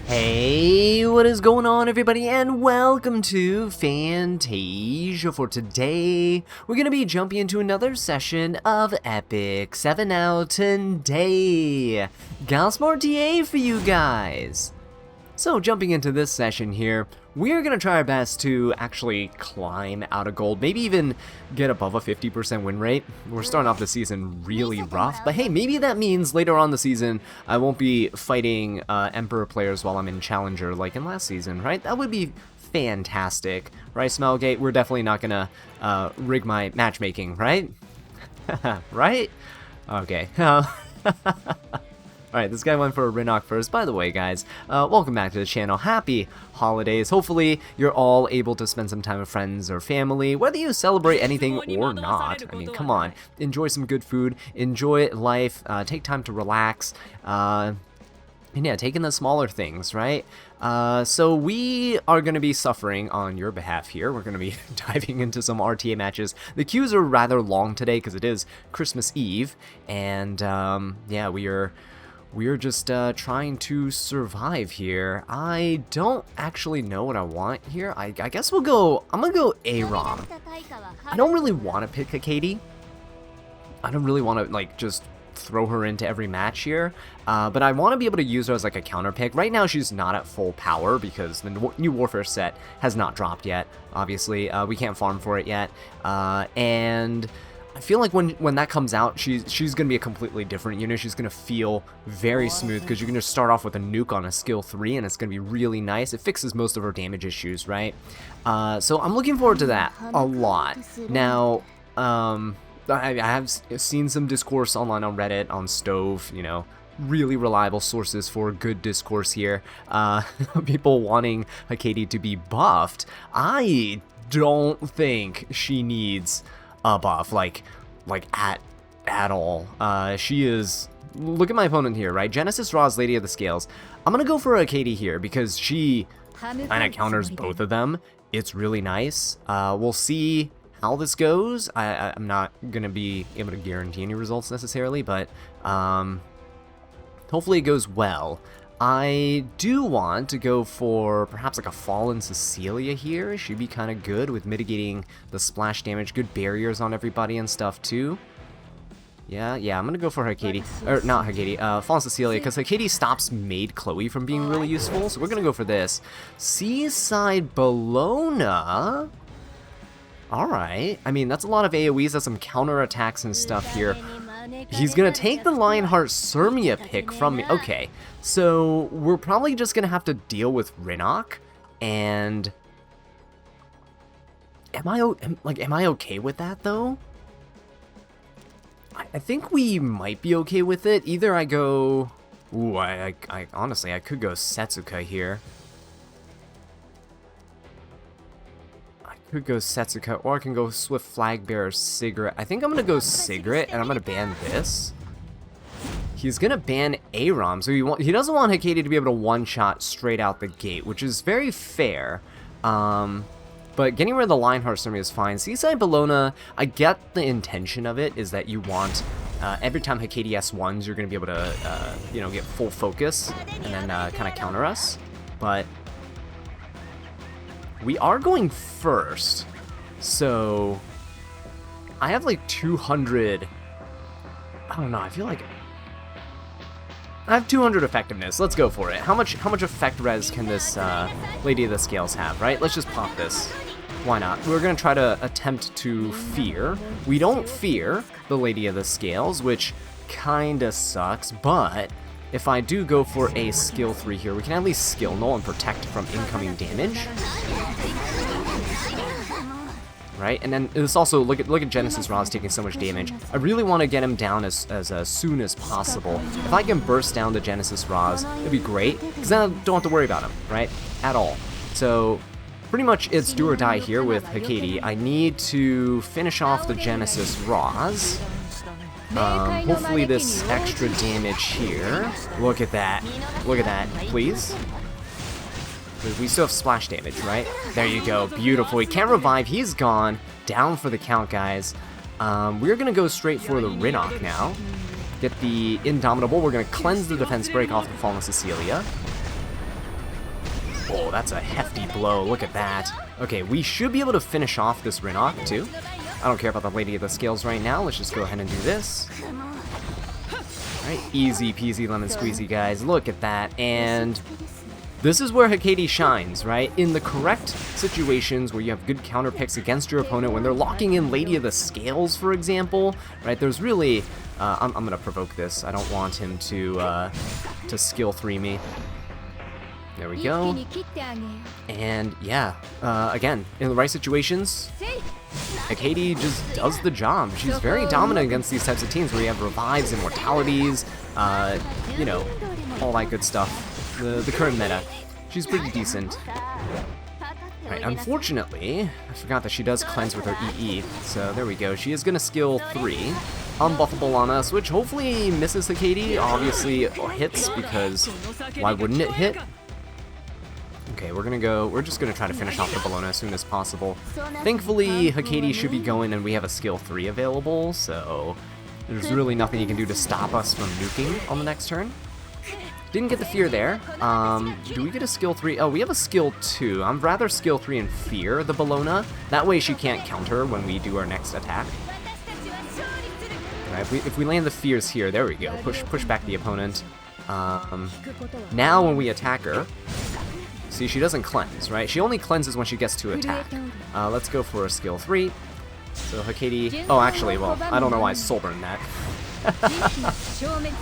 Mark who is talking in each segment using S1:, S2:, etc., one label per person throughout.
S1: Hey, what is going on everybody, and welcome to Fantasia. For today, we're going to be jumping into another session of Epic 7 out today. Got some RTA for you guys. So jumping into this session here, we're going to try our best to actually climb out of gold, maybe even get above a 50% win rate. We're starting off the season really rough, but hey, maybe that means later on the season I won't be fighting Emperor players while I'm in Challenger like in last season, right? That would be fantastic, right, Smelgate? We're definitely not going to rig my matchmaking, right? Right? Okay. Alright, this guy went for a Rinnock first. By the way, guys, welcome back to the channel. Happy holidays. Hopefully, you're all able to spend some time with friends or family, whether you celebrate anything or not. I mean, come on. Enjoy some good food. Enjoy life. Take time to relax. And yeah, take in the smaller things, right? So we are going to be suffering on your behalf here. We're going to be diving into some RTA matches. The queues are rather long today because it is Christmas Eve. And yeah, we're just trying to survive here. I don't actually know what I want here. I guess we'll go... I'm gonna go Aram. I don't really want to pick Hecate. I don't really want to, like, just throw her into every match here. But I want to be able to use her as, like, a counter pick. Right now, she's not at full power because the new Warfare set has not dropped yet. Obviously, we can't farm for it yet. And I feel like when that comes out, she's going to be a completely different unit. She's going to feel very smooth because you can just start off with a nuke on a skill 3 and it's going to be really nice. It fixes most of her damage issues, right? So I'm looking forward to that a lot. Now, I have seen some discourse online on Reddit, on Stove, you know, really reliable sources for good discourse here. People wanting Hecate to be buffed. I don't think she needs a buff, like at all. She is... Look at my opponent here, right? Genesis Ra's Lady of the Scales. I'm gonna go for Hecate here because she kind of counters both of them. It's really nice. We'll see how this goes. I'm not gonna be able to guarantee any results necessarily, but hopefully it goes well. I do want to go for perhaps like a Fallen Cecilia here. She'd be kind of good with mitigating the splash damage. Good barriers on everybody and stuff too. Yeah, I'm gonna go for Hecate, or not Hecate, Fallen Cecilia, because Hecate stops Maid Chloe from being really useful, so we're gonna go for this. Seaside Bologna? Alright, I mean, that's a lot of AoEs, that's some counter attacks and stuff here. He's gonna take the Lionheart Sirmia pick from me. Okay, so we're probably just gonna have to deal with Rinnock, and am I okay with that though? I think we might be okay with it. Either I go... Ooh, I honestly, I could go Setsuka here. Could go Setsuka, or I can go Swift Flag Bearer Cigarette. I think I'm gonna go Cigarette, and I'm gonna ban this. He's gonna ban Aram, so he doesn't want Hecate to be able to one-shot straight out the gate, which is very fair. But getting rid of the Lionheart Sirmia is fine. Seaside Bologna, I get the intention of it, is that you want every time Hecate S1s, you're gonna be able to you know, get full focus and then kind of counter us. But we are going first, so I have like 200, I don't know, I feel like I have 200 effectiveness. Let's go for it. How much effect res can this Lady of the Scales have, right? Let's just pop this. Why not? We're going to try to attempt to fear. We don't fear the Lady of the Scales, which kinda sucks, but if I do go for a skill 3 here, we can at least skill null and protect from incoming damage. Right? And then this also, look at Genesis Ra's taking so much damage. I really want to get him down as soon as possible. If I can burst down the Genesis Ra's, it'd be great, because then I don't have to worry about him, right? At all. So pretty much it's do or die here with Hecate. I need to finish off the Genesis Ra's. Hopefully this extra damage here. Look at that. Look at that, please. We still have splash damage, right? There you go. Beautiful. He can't revive. He's gone. Down for the count, guys. We're going to go straight for the Rinnock now. Get the Indomitable. We're going to cleanse the defense break off the Fallen Cecilia. Oh, that's a hefty blow. Look at that. Okay, we should be able to finish off this Rinok, too. I don't care about the Lady of the Scales right now. Let's just go ahead and do this. Alright, easy peasy lemon squeezy, guys. Look at that. And this is where Hecate shines, right? In the correct situations where you have good counter picks against your opponent, when they're locking in Lady of the Scales, for example, right? There's really... I'm going to provoke this. I don't want him to skill 3 me. There we go. And yeah, again, in the right situations, Hecate just does the job. She's very dominant against these types of teams where you have revives, immortalities, you know, all that good stuff. The current meta. She's pretty decent. Right, unfortunately, I forgot that she does cleanse with her EE, so there we go. She is going to skill 3, unbuffable on us, which hopefully misses Hecate, obviously hits, because why wouldn't it hit? Okay, we're just gonna try to finish off the Bologna as soon as possible. Thankfully, Hecate should be going and we have a skill 3 available, so there's really nothing you can do to stop us from nuking on the next turn. Didn't get the fear there. Do we get a skill 3? Oh, we have a skill 2. I'm rather skill 3 and fear the Bologna. That way she can't counter when we do our next attack. Right, if we land the fears here, there we go. Push back the opponent. Now when we attack her, see, she doesn't cleanse, right? She only cleanses when she gets to attack. Let's go for a skill 3. So Hecate... Oh, actually, well, I don't know why I soul burned that.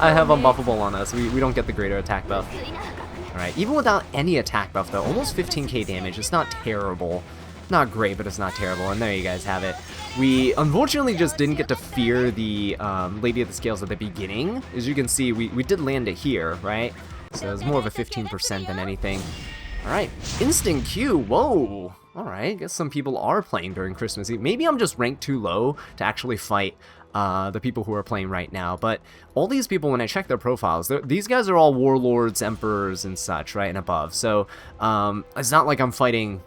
S1: I have unbuffable on us. We don't get the greater attack buff. Alright, even without any attack buff, though, almost 15k damage. It's not terrible. Not great, but it's not terrible. And there you guys have it. We unfortunately just didn't get to fear the Lady of the Scales at the beginning. As you can see, we did land it here, right? So it's more of a 15% than anything. Alright, instant Q, whoa! Alright, guess some people are playing during Christmas Eve. Maybe I'm just ranked too low to actually fight the people who are playing right now, but all these people, when I check their profiles, these guys are all warlords, emperors, and such, right, and above. So, it's not like I'm fighting,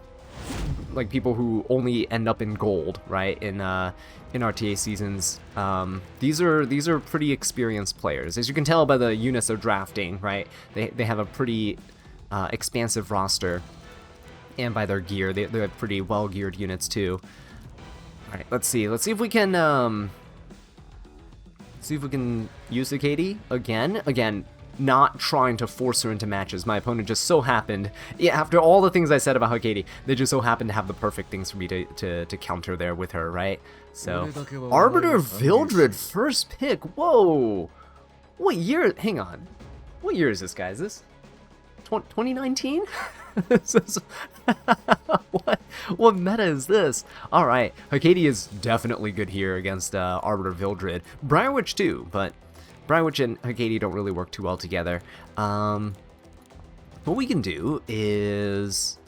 S1: like, people who only end up in gold, right, in RTA seasons. These are pretty experienced players. As you can tell by the units they're drafting, right, they have a pretty... expansive roster, and by their gear, they have pretty well-geared units too. All right, let's see if we can use Hecate again. Again, not trying to force her into matches. My opponent just so happened, yeah, after all the things I said about Hecate, they just so happened to have the perfect things for me to counter there with her, right? So, Arbiter Vildred, first pick. Whoa, what year? Hang on, what year is this, guys? This 2019? What meta is this? Alright, Hecate is definitely good here against Arbiter Vildred. Briarwitch too, but Briarwitch and Hecate don't really work too well together. What we can do is...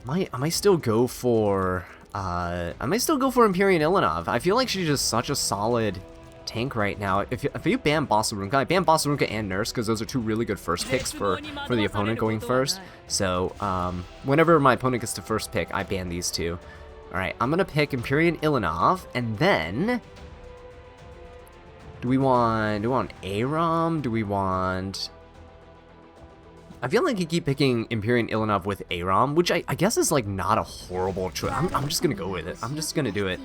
S1: I might still go for... Empyrean Ilanov. I feel like she's just such a solid tank right now. If you ban Bossarunka, I ban Bossarunka and Nurse because those are two really good first picks for the opponent going first. So whenever my opponent gets to first pick, I ban these two. Alright, I'm gonna pick Empyrean Ilanov, and then do we want Aram? Do we want... I feel like you keep picking Empyrean Ilanov with Aram, which I guess is like not a horrible choice. I'm just gonna go with it. I'm just gonna do it.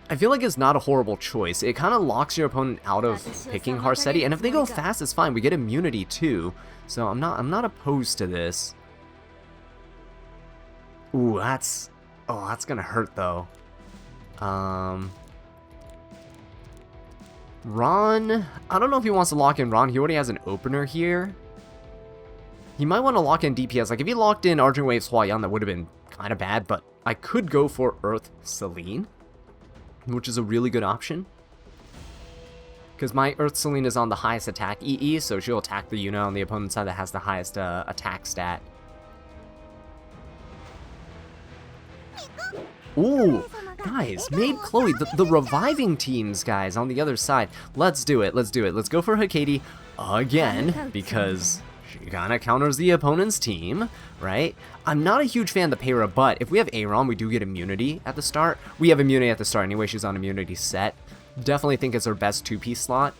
S1: I feel like it's not a horrible choice. It kind of locks your opponent out of picking Harseti, and if they go fast, it's fine. We get immunity too, so I'm not opposed to this. Ooh, that's gonna hurt though. Ron, I don't know if he wants to lock in Ron. He already has an opener here. He might want to lock in DPS. Like if he locked in Argent Wave Hua-Yan, that would have been kind of bad, but I could go for Earth Selene, which is a really good option. Because my Earth Selene is on the highest attack EE, so she'll attack the unit on the opponent's side that has the highest attack stat. Ooh, guys, made Chloe, the reviving teams, guys, on the other side. Let's do it, let's do it. Let's go for Hecate again, because she kind of counters the opponent's team, right? I'm not a huge fan of the Para, but if we have Aram, we do get immunity at the start. We have immunity at the start anyway, she's on immunity set. Definitely think it's her best two-piece slot.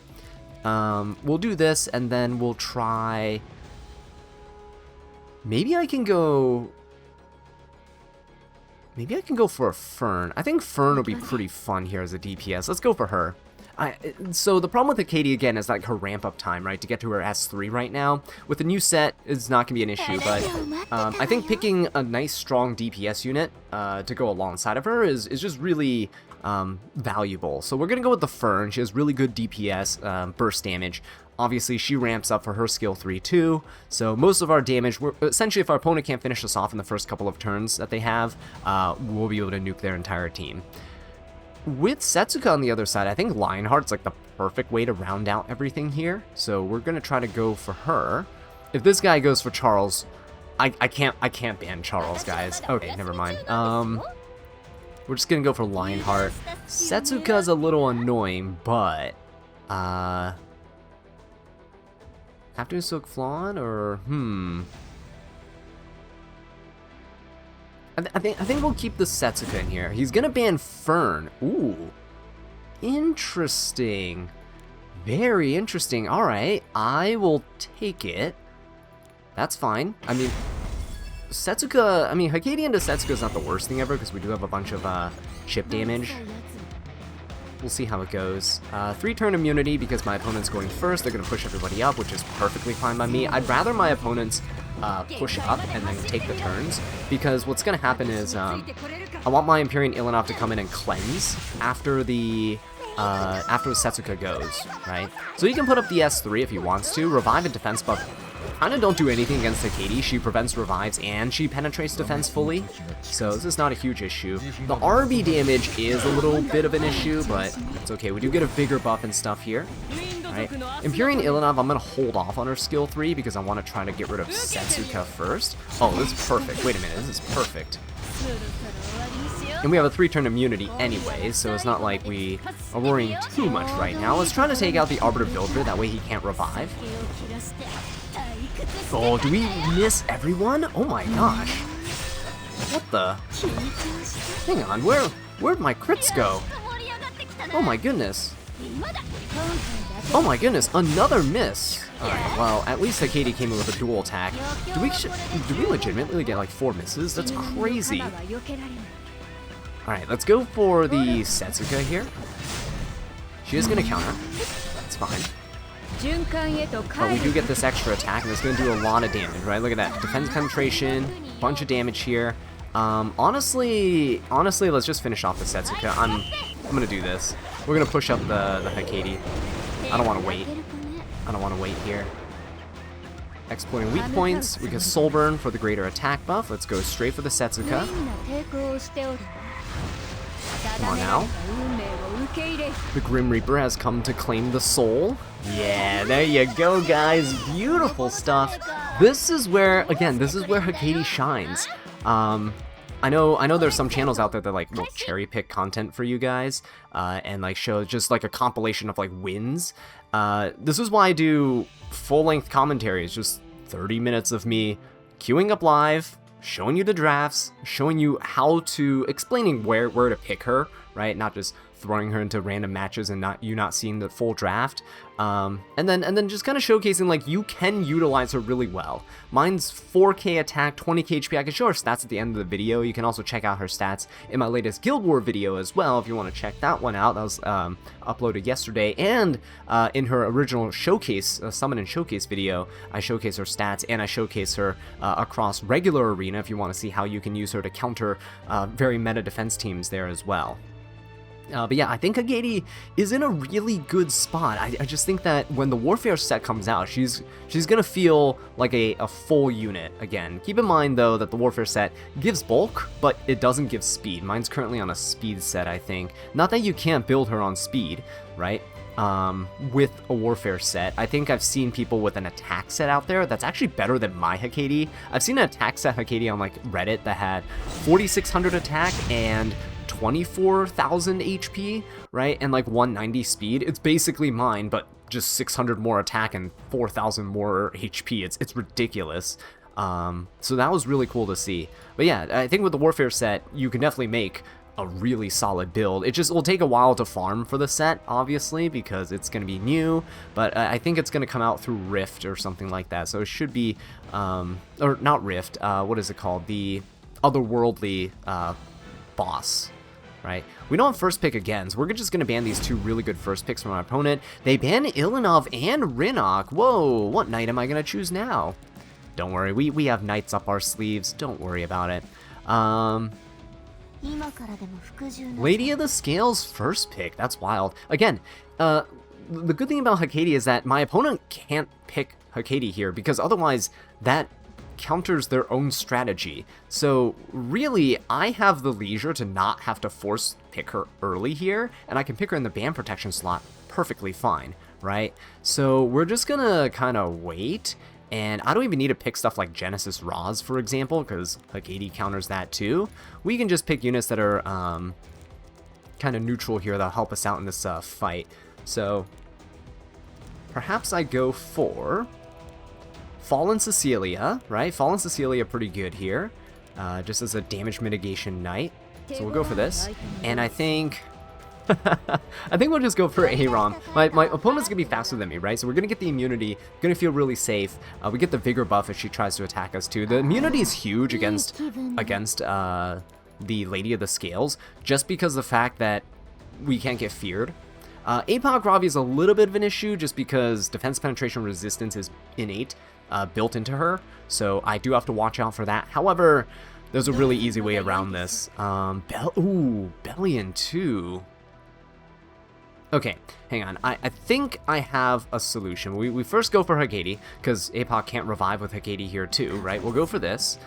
S1: We'll do this, and then we'll try Maybe I can go... Maybe I can go for a Fern. I think Fern will be pretty fun here as a DPS. Let's go for her. So the problem with Hecate, again, is like her ramp-up time, right? To get to her S3 right now. With the new set, it's not going to be an issue, but I think picking a nice, strong DPS unit to go alongside of her is just really valuable. So we're going to go with the Fern. She has really good DPS, burst damage. Obviously, she ramps up for her skill 3 too, so most of our damage, essentially if our opponent can't finish us off in the first couple of turns that they have, we'll be able to nuke their entire team. With Setsuka on the other side, I think Lionheart's like the perfect way to round out everything here, so we're going to try to go for her. If this guy goes for Charles, I can't ban Charles, guys. Okay, never mind. We're just going to go for Lionheart. Setsuka's a little annoying, but... After Silk Flawn, or I think we'll keep the Setsuka in here. He's gonna ban Fern. Ooh, interesting. Very interesting. All right, I will take it. That's fine. I mean, Setsuka. I mean, Hecate into Setsuka is not the worst thing ever because we do have a bunch of chip damage. We'll see how it goes. 3-turn immunity because my opponent's going first. They're going to push everybody up, which is perfectly fine by me. I'd rather my opponents push up and then take the turns, because what's going to happen is I want my Empyrean Ilanov to come in and cleanse after the Setsuka goes, right? So he can put up the S3 if he wants to. Revive and defense buff kind of don't do anything against Hecate. She prevents revives and she penetrates defense fully, so this is not a huge issue. The RB damage is a little bit of an issue, but it's okay. We do get a bigger buff and stuff here. Right. Empyrean Ilanov, I'm going to hold off on her skill 3 because I want to try to get rid of Setsuka first. Oh, this is perfect. Wait a minute, this is perfect. And we have a 3-turn immunity anyway, so it's not like we are worrying too much right now. Let's try to take out the Arbiter Builder, that way he can't revive. Oh, do we miss everyone? Oh my gosh. What the? Hang on, where'd my crits go? Oh my goodness. Oh my goodness, another miss. Alright, well, at least Hecate came in with a dual attack. Do we legitimately get like 4 misses? That's crazy. Alright, let's go for the Setsuka here. She is going to counter. That's fine. But we do get this extra attack, and it's going to do a lot of damage, right? Look at that. Defense penetration, bunch of damage here. Honestly, let's just finish off the Setsuka. I'm going to do this. We're going to push up the Hecate. I don't want to wait. I don't want to wait here. Exploiting weak points. We get Soul Burn for the greater attack buff. Let's go straight for the Setsuka. Come on now. The Grim Reaper has come to claim the soul. Yeah, there you go, guys. Beautiful stuff. This is where, again, this is where Hecate shines. I know there's some channels out there that like will cherry pick content for you guys and like show just like a compilation of like wins. This is why I do full-length commentaries, just 30 minutes of me queuing up live, showing you the drafts, showing you how to, explaining where to pick her, right? Not just throwing her into random matches and not seeing the full draft. And then just kind of showcasing like you can utilize her really well. Mine's 4k attack, 20k HP. I can show her stats at the end of the video. You can also check out her stats in my latest Guild War video as well if you want to check that one out. That was uploaded yesterday. And in her original showcase, summon and showcase video, I showcase her stats and I showcase her across regular arena if you want to see how you can use her to counter very meta defense teams there as well. But yeah, I think Hecate is in a really good spot. I just think that when the Warfare set comes out, she's gonna feel like a full unit again. Keep in mind though that the Warfare set gives bulk, but it doesn't give speed. Mine's currently on a speed set, I think. Not that you can't build her on speed, right? With a Warfare set. I think I've seen people with an attack set out there that's actually better than my Hecate. I've seen an attack set Hecate on like Reddit that had 4600 attack and 24,000 HP, right? And like 190 speed. It's basically mine, but just 600 more attack and 4,000 more HP. It's ridiculous. So that was really cool to see. But yeah, I think with the Warfare set, you can definitely make a really solid build. It just will take a while to farm for the set, obviously, because it's going to be new, but I think it's going to come out through Rift or something like that, so it should be, or not Rift, what is it called? The otherworldly boss, right? We don't have first pick again, so we're just going to ban these 2 really good first picks from our opponent. They ban Ilinov and Rinok. Whoa, what knight am I going to choose now? Don't worry, we have knights up our sleeves. Don't worry about it. Lady of the Scales first pick. That's wild. Again, the good thing about Hecate is that my opponent can't pick Hecate here, because otherwise that counters their own strategy. So really, I have the leisure to not have to force pick her early here, and I can pick her in the ban protection slot perfectly fine, right? So we're just gonna kind of wait, and I don't even need to pick stuff like Genesis Raws, for example, because Hecate counters that too. We can just pick units that are kind of neutral here that'll help us out in this fight. So perhaps I go for Fallen Cecilia, right? Fallen Cecilia pretty good here, just as a damage mitigation knight. So we'll go for this, and I think I think we'll just go for Aram. My opponent's gonna be faster than me, right? So we're gonna get the immunity, gonna feel really safe. We get the vigor buff if she tries to attack us too. The immunity is huge against the Lady of the Scales, just because of the fact that we can't get feared. APOC Ravi is a little bit of an issue, just because defense penetration resistance is innate, built into her, so I do have to watch out for that. However, there's a really easy way around this. Bellion too. Okay, hang on. I think I have a solution. We first go for Hecate, because APOC can't revive with Hecate here too, right? We'll go for this.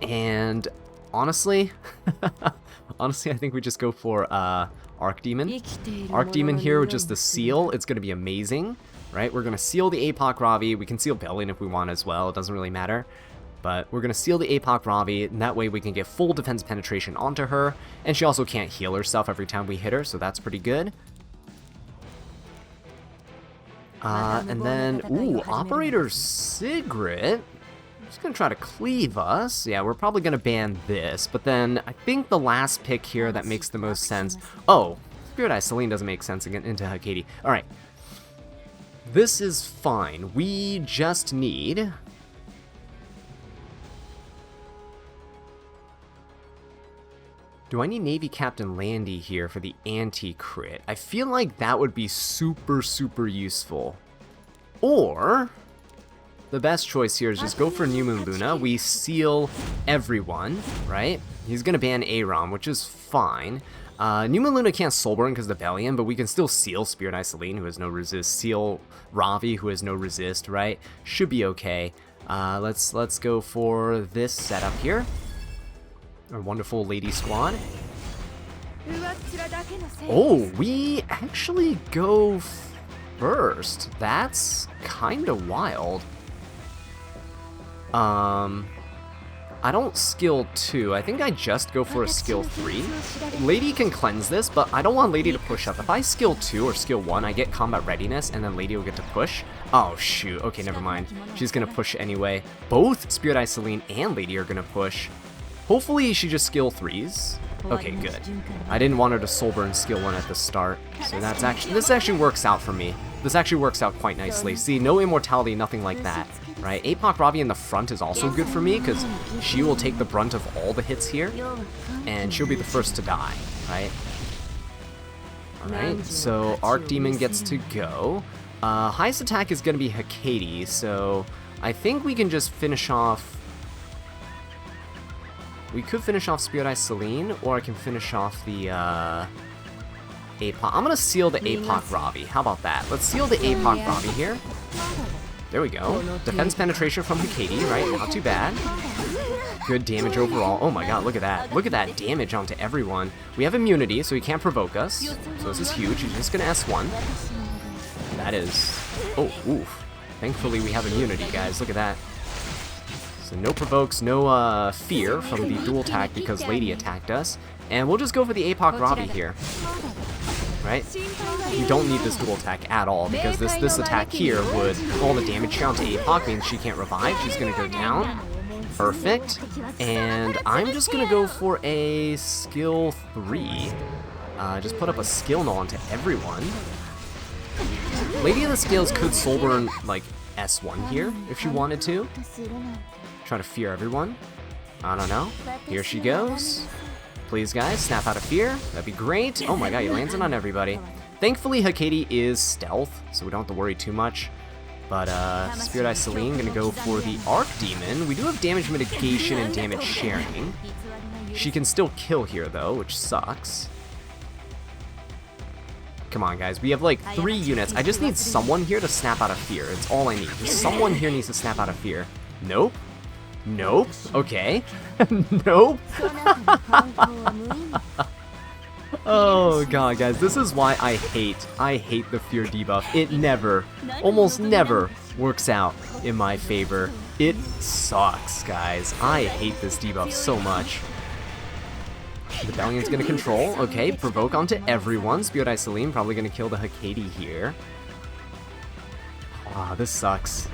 S1: And honestly, I think we just go for Archdemon. Archdemon here with just the seal. It's going to be amazing, right? We're going to seal the APOC Ravi. We can seal Bellion if we want as well. It doesn't really matter. But we're going to seal the APOC Ravi, and that way we can get full defense penetration onto her. And she also can't heal herself every time we hit her, so that's pretty good. And then, Operator Sigrid. Just going to try to cleave us. Yeah, we're probably going to ban this. But then I think the last pick here that makes the most sense. Oh, Spirit Eye Celine doesn't make sense again into Hecate. Alright. This is fine. We just need... Do I need Navy Captain Landy here for the anti-crit? I feel like that would be super, super useful. Or... the best choice here is just go for New Moon Luna. We seal everyone, right? He's going to ban Aram, which is fine. New Moon Luna can't Soulburn because of the Bellion, but we can still seal Spirit Eye Celine, who has no resist. Seal Ravi, who has no resist, right? Should be okay. Let's go for this setup here. Our wonderful lady squad. Oh, we actually go first. That's kind of wild. I don't skill 2. I think I just go for a skill 3. Lady can cleanse this, but I don't want Lady to push up. If I skill 2 or skill 1, I get combat readiness, and then Lady will get to push. Oh, shoot. Okay, never mind. She's going to push anyway. Both Spirit Eye Celine and Lady are going to push. Hopefully she just skill 3s. Okay, good. I didn't want her to Soulburn skill 1 at the start, so this actually works out for me. This actually works out quite nicely. See, no immortality, nothing like that, right? APOC Ravi in the front is also good for me, because she will take the brunt of all the hits here, and she'll be the first to die, right? Alright, so Archdemon gets to go. Highest attack is going to be Hecate, so I think we can just finish off... We could finish off Spirit Eye Celine, or I can finish off the, APOC. I'm gonna seal the APOC Ravi. How about that? Let's seal the APOC Ravi here. There we go. Defense penetration from Hecate, right? Not too bad. Good damage overall. Oh my god, look at that. Look at that damage onto everyone. We have immunity, so he can't provoke us. So this is huge. He's just gonna S1. That is... Oh, oof. Thankfully we have immunity, guys. Look at that. So no provokes, no fear from the dual attack because Lady attacked us. And we'll just go for the APOC Ravi here. Right? You don't need this dual attack at all, because this attack here would, all the damage here onto APOC means she can't revive, she's gonna go down. Perfect. And I'm just gonna go for a skill 3. Just put up a skill null onto everyone. Lady of the Scales could soul burn like S1 here if she wanted to. Try to fear everyone. I don't know. Here she goes. Please guys, snap out of fear. That'd be great. Oh my god, he lands it on everybody. Thankfully, Hecate is stealth, so we don't have to worry too much. But Spirit Eye Celine gonna go for the Arc Demon. We do have damage mitigation and damage sharing. She can still kill here though, which sucks. Come on guys, we have like 3 units. I just need someone here to snap out of fear. It's all I need. Just someone here needs to snap out of fear. Nope. Nope. Okay. Nope. Oh god, guys, this is why I hate the fear debuff. It never, almost never works out in my favor. It sucks, guys. I hate this debuff so much. The Bellion's gonna control. Okay, provoke onto everyone. Spirit Eye Celine probably gonna kill the Hecate here. Ah, this sucks.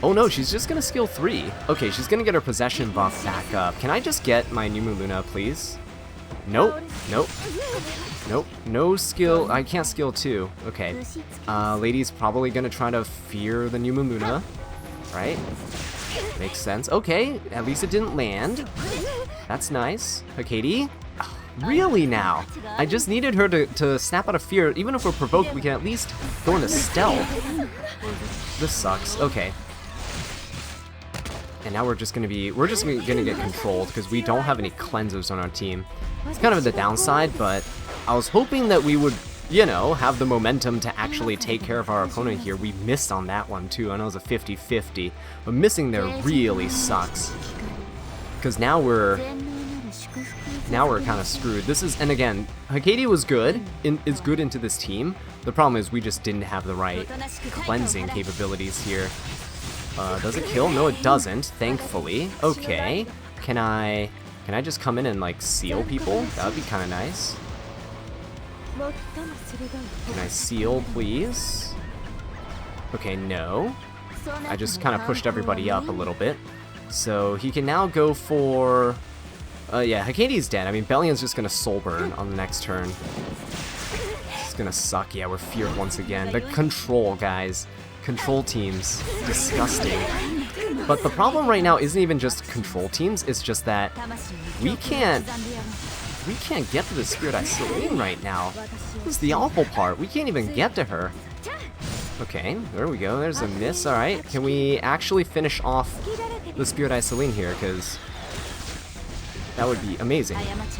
S1: Oh no, she's just gonna skill 3. Okay, she's gonna get her possession buff back up. Can I just get my New Moon Luna, please? Nope, nope, nope, no skill. I can't skill 2. Okay, Lady's probably gonna try to fear the New Moon Luna, right? Makes sense. Okay, at least it didn't land. That's nice. Hecate? Really now? I just needed her to snap out of fear. Even if we're provoked, we can at least go into stealth. This sucks. Okay. And now we're just gonna get controlled because we don't have any cleansers on our team. It's kind of the downside, but I was hoping that we would, you know, have the momentum to actually take care of our opponent here. We missed on that one too. I know it was a 50-50, but missing there really sucks. Because now we're kind of screwed. This is, and again, Hecate was good, is good into this team. The problem is we just didn't have the right cleansing capabilities here. Does it kill? No, it doesn't, thankfully. Okay, can I just come in and like seal people? That would be kind of nice. Can I seal, please? Okay, no. I just kind of pushed everybody up a little bit. So he can now go for... yeah, Hecate's dead. I mean, Bellion's just gonna soul burn on the next turn. It's gonna suck. Yeah, we're feared once again. The control, guys. Control teams. Disgusting. But the problem right now isn't even just control teams, it's just that we can't get to the Spirit Eye Celine right now. This is the awful part. We can't even get to her. Okay, there we go. There's a miss. Alright, can we actually finish off the Spirit Eye Celine here? Because that would be amazing.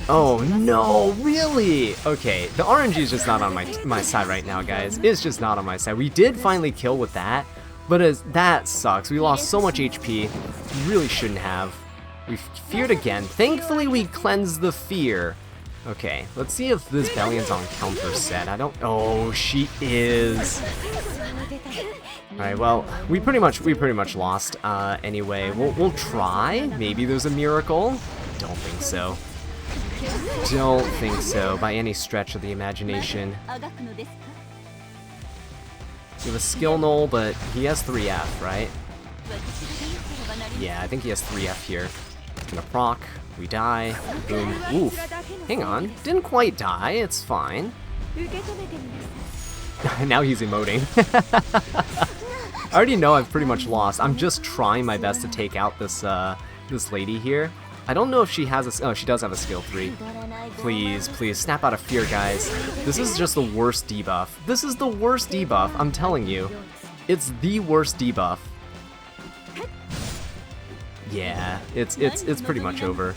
S1: Oh no, really? Okay, the RNG is just not on my side right now, guys. It's just not on my side. We did finally kill with that, but that sucks. We lost so much HP. We really shouldn't have. We feared again. Thankfully, we cleansed the fear. Okay, let's see if this Bellion's on counter set. I don't... Oh, she is. Alright, well, we pretty much lost. Anyway, we'll try. Maybe there's a miracle. Don't think so. Don't think so, by any stretch of the imagination. You have a skill null, but he has 3F, right? Yeah, I think he has 3F here. Gonna proc, we die, boom, oof. Hang on, didn't quite die, it's fine. Now he's emoting. I already know I've pretty much lost. I'm just trying my best to take out this this lady here. I don't know if she has a... Oh, she does have a skill 3. Please, please, snap out of fear, guys. This is just the worst debuff. This is the worst debuff, I'm telling you. It's the worst debuff. Yeah, it's pretty much over.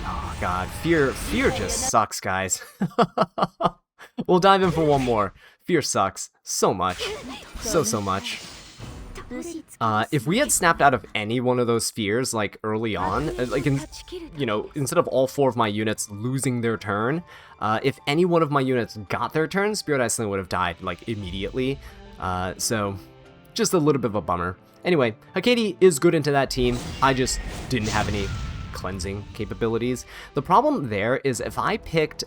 S1: Oh god, fear just sucks, guys. We'll dive in for one more. Fear sucks so much. So much. If we had snapped out of any one of those spheres, like, early on, like, you know, instead of all 4 of my units losing their turn, if any one of my units got their turn, Spirit Eye Celine would have died, like, immediately. So, just a little bit of a bummer. Anyway, Hecate is good into that team. I just didn't have any cleansing capabilities. The problem there is if I picked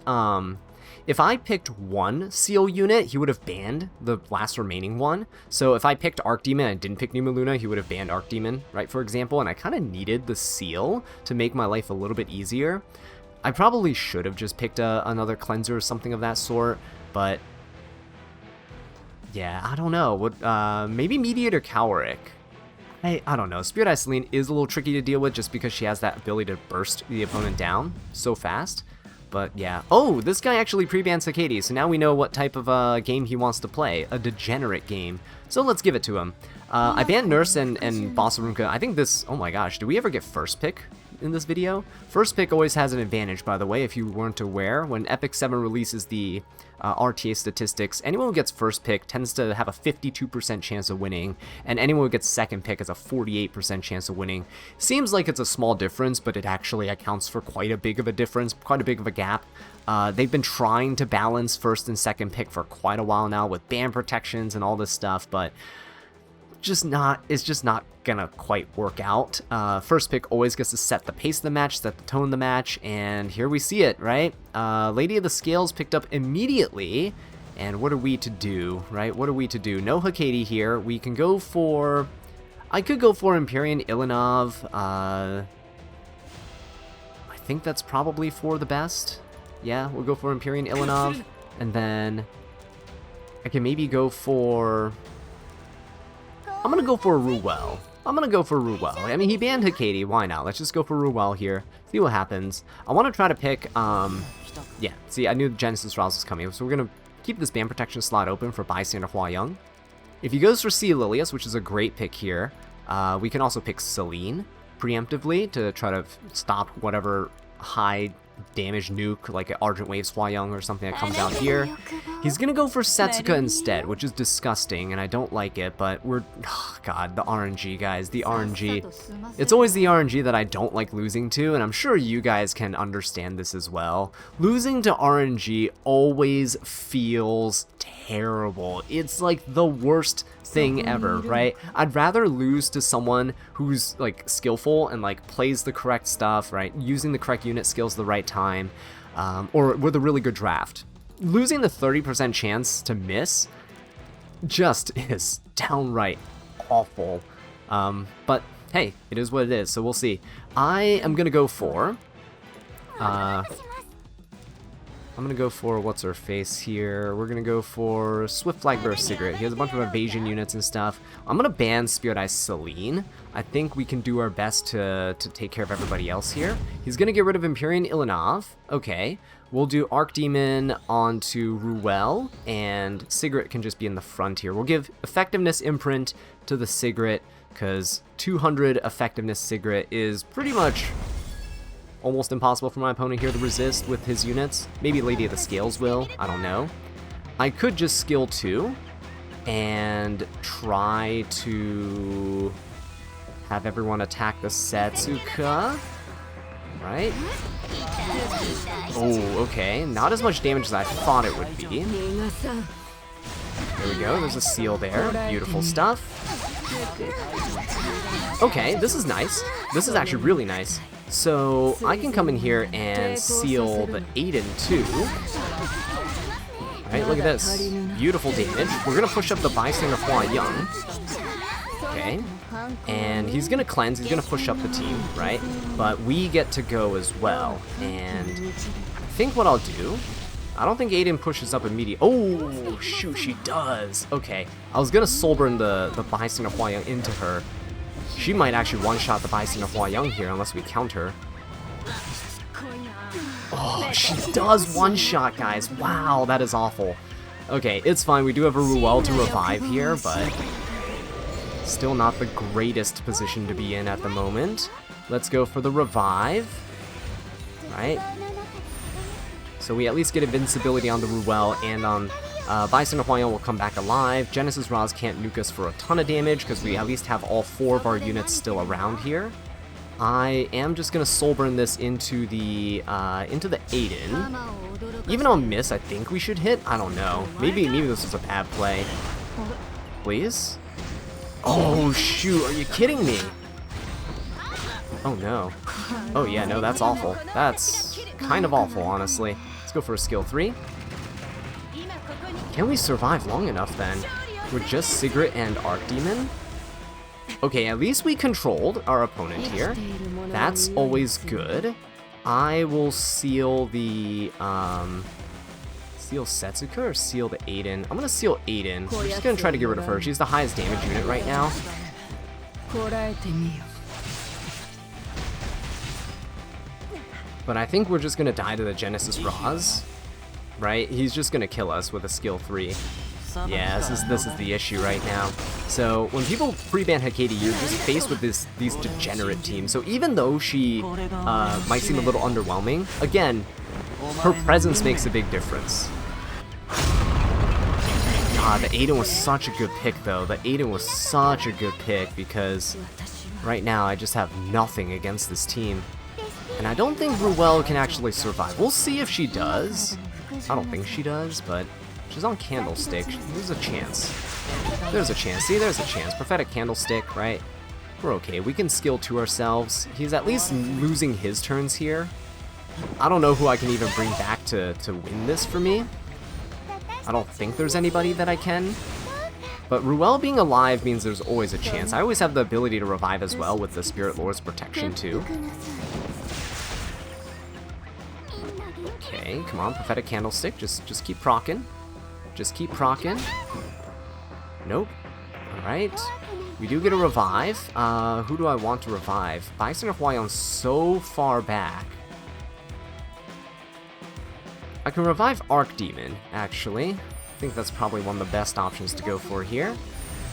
S1: if I picked one seal unit, he would have banned the last remaining one. So if I picked Archdemon and didn't pick Numa Luna, he would have banned Archdemon, right, for example, and I kind of needed the seal to make my life a little bit easier. I probably should have just picked another cleanser or something of that sort, but yeah, I don't know. Maybe Mediator Cowrick. I don't know. Spirit Eye Selene is a little tricky to deal with just because she has that ability to burst the opponent down so fast. But yeah. Oh, this guy actually pre-banned Hecate, so now we know what type of game he wants to play. A degenerate game. So let's give it to him. I banned Nurse and Bossarunka. I think this... Oh my gosh, do we ever get first pick in this video? First pick always has an advantage, by the way, if you weren't aware. When Epic 7 releases the RTA statistics, anyone who gets first pick tends to have a 52% chance of winning, and anyone who gets second pick has a 48% chance of winning. Seems like it's a small difference, but it actually accounts for quite a big of a difference, quite a big of a gap. They've been trying to balance first and second pick for quite a while now with ban protections and all this stuff, but it's just not gonna quite work out. First pick always gets to set the pace of the match, set the tone of the match, and here we see it, right? Lady of the Scales picked up immediately, and what are we to do, right? What are we to do? No Hecate here. We can go for... I could go for Empyrean Ilanov. I think that's probably for the best. Yeah, we'll go for Empyrean Ilanov, and then I can maybe go for... I'm gonna go for Ruel. I mean, he banned Hecate, why not? Let's just go for Ruel here, see what happens. I want to try to pick, yeah, see, I knew Genesis Rouse was coming, so we're gonna keep this ban protection slot open for Bystander Hua-Young. If he goes for C. Lilius, which is a great pick here, we can also pick Selene preemptively to try to stop whatever high damage nuke like an Argent Waves Hua-Young or something that comes out here. He's gonna go for Setsuka instead, which is disgusting and I don't like it, but we're... Oh god, the RNG, guys, the RNG. It's always the RNG that I don't like losing to, and I'm sure you guys can understand this as well. Losing to RNG always feels terrible. It's like the worst thing ever, right? I'd rather lose to someone who's like skillful and like plays the correct stuff, right? Using the correct unit skills at the right time, or with a really good draft. Losing the 30% chance to miss just is downright awful. But hey, it is what it is, so we'll see. I am gonna go for what's her face here. We're gonna go for Swift Flag Burst Cigarette. He has a bunch of evasion units and stuff. I'm gonna ban Spirit Eye Selene. I think we can do our best to take care of everybody else here. He's gonna get rid of Empyrean Ilanov. Okay. We'll do Archdemon onto Ruel, and Cigarette can just be in the front here. We'll give Effectiveness Imprint to the Cigarette, because 200 Effectiveness Cigarette is pretty much almost impossible for my opponent here to resist with his units. Maybe Lady of the Scales will, I don't know. I could just skill 2 and try to have everyone attack the Setsuka, right? Oh, okay, not as much damage as I thought it would be. There we go, there's a seal there, beautiful stuff. Okay, this is nice. This is actually really nice. So I can come in here and seal the Aiden too. Alright, look at this. Beautiful damage. We're gonna push up the Bystander Hua-Young. Okay. And he's gonna cleanse, he's gonna push up the team, right? But we get to go as well. And I think what I'll do, I don't think Aiden pushes up immediately. Oh, shoot, she does. Okay. I was gonna Soulburn the Bystander Hua-Young into her. She might actually one-shot the Bystander Hua-Young here unless we counter. Oh, she does one-shot, guys. Wow, that is awful. Okay, it's fine. We do have a Ruel to revive here, but still not the greatest position to be in at the moment. Let's go for the revive. Right. So we at least get invincibility on the Ruel, and on Bystander Hua-Young will come back alive. Genesis Roz can't nuke us for a ton of damage because we at least have all 4 of our units still around here. I am just gonna Soulburn this into the Aiden. Even on miss, I think we should hit. I don't know. Maybe this is a bad play. Please. Oh shoot! Are you kidding me? Oh no. Oh yeah, no, that's awful. That's kind of awful, honestly. Let's go for a skill 3. Can we survive long enough then? With just Sigrid and Archdemon? Okay, at least we controlled our opponent here. That's always good. I will seal the, seal Setsuka or seal the Aiden? I'm gonna seal Aiden. We're just gonna try to get rid of her. She's the highest damage unit right now. But I think we're just gonna die to the Genesis Raz. Right? He's just gonna kill us with a skill 3. Yeah, this is the issue right now. So when people pre-ban Hecate, you're just faced with these degenerate teams. So even though she might seem a little underwhelming, again, her presence makes a big difference. God, the Aiden was such a good pick though. The Aiden was such a good pick because right now I just have nothing against this team. And I don't think Ruel can actually survive. We'll see if she does. I don't think she does, but she's on Candlestick. There's a chance. There's a chance. See, there's a chance. Prophetic Candlestick, right? We're okay. We can skill 2 ourselves. He's at least losing his turns here. I don't know who I can even bring back to win this for me. I don't think there's anybody that I can. But Ruel being alive means there's always a chance. I always have the ability to revive as well with the Spirit Lord's protection too. Okay, come on, Prophetic Candlestick. Just keep procking. Just keep procking. Nope. Alright. We do get a revive. Who do I want to revive? Bison or Hwayeon's so far back. I can revive Archdemon, actually. I think that's probably one of the best options to go for here.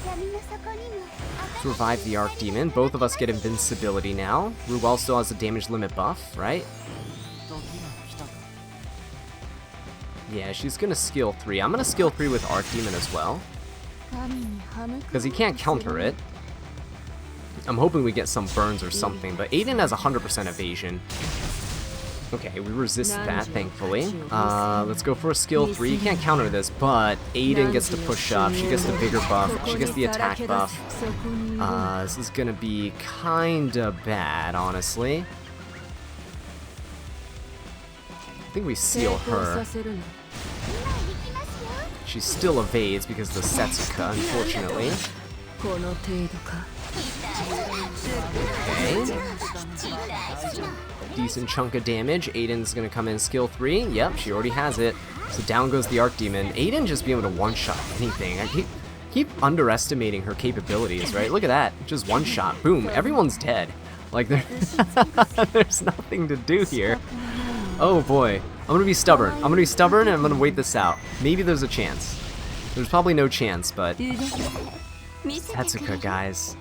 S1: Let's revive the Archdemon. Both of us get invincibility now. Ruel still has a damage limit buff, right? Yeah, she's gonna skill 3. I'm gonna skill 3 with Archdemon as well. Because he can't counter it. I'm hoping we get some burns or something, but Aiden has 100% evasion. Okay, we resist that, thankfully. Let's go for a skill 3. You can't counter this, but Aiden gets to push up. She gets the bigger buff. She gets the attack buff. This is gonna be kinda bad, honestly. I think we seal her. She still evades because of the Setsuka, unfortunately. Okay. Decent chunk of damage. Aiden's gonna come in skill 3. Yep, she already has it. So down goes the Archdemon. Aiden just being able to one-shot anything. I keep underestimating her capabilities, right? Look at that. Just one-shot. Boom. Everyone's dead. Like, there's nothing to do here. Oh boy. I'm gonna be stubborn. I'm gonna be stubborn and I'm gonna wait this out. Maybe there's a chance. There's probably no chance, but Setsuka, guys.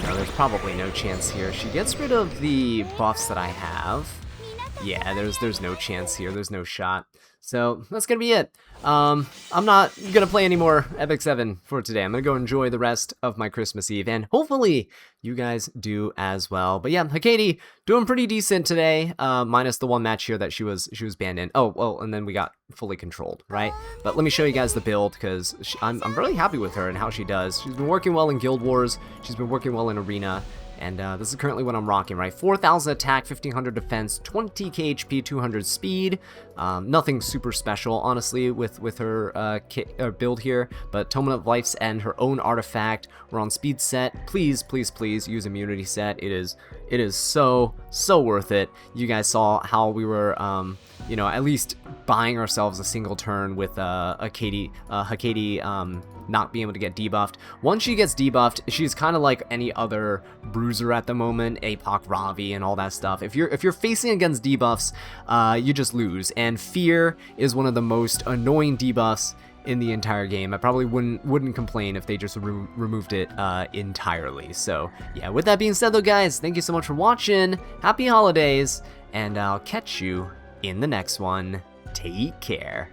S1: No, there's probably no chance here. She gets rid of the buffs that I have. Yeah, there's no chance here. There's no shot. So that's gonna be it. I'm not gonna play any more Epic 7 for today. I'm gonna go enjoy the rest of my Christmas Eve, and hopefully you guys do as well. But yeah, Hecate doing pretty decent today, minus the one match here that she was banned in. Oh well, and then we got fully controlled, right? But let me show you guys the build because I'm really happy with her and how she does. She's been working well in Guild Wars. She's been working well in Arena. And this is currently what I'm rocking, right? 4,000 attack, 1,500 defense, 20k HP, 200 speed. Nothing super special, honestly, with her build here. But Tomen of Life's End, her own artifact. We're on speed set. Please, please, please use immunity set. It is so worth it. You guys saw how we were, you know, at least buying ourselves a single turn with Hecate not being able to get debuffed. Once she gets debuffed, she's kind of like any other bruiser at the moment, APOC, Ravi, and all that stuff. If you're facing against debuffs, you just lose. And Fear is one of the most annoying debuffs in the entire game. I probably wouldn't complain if they just removed it entirely. So yeah, with that being said though, guys, thank you so much for watching. Happy holidays, and I'll catch you in the next one. Take care.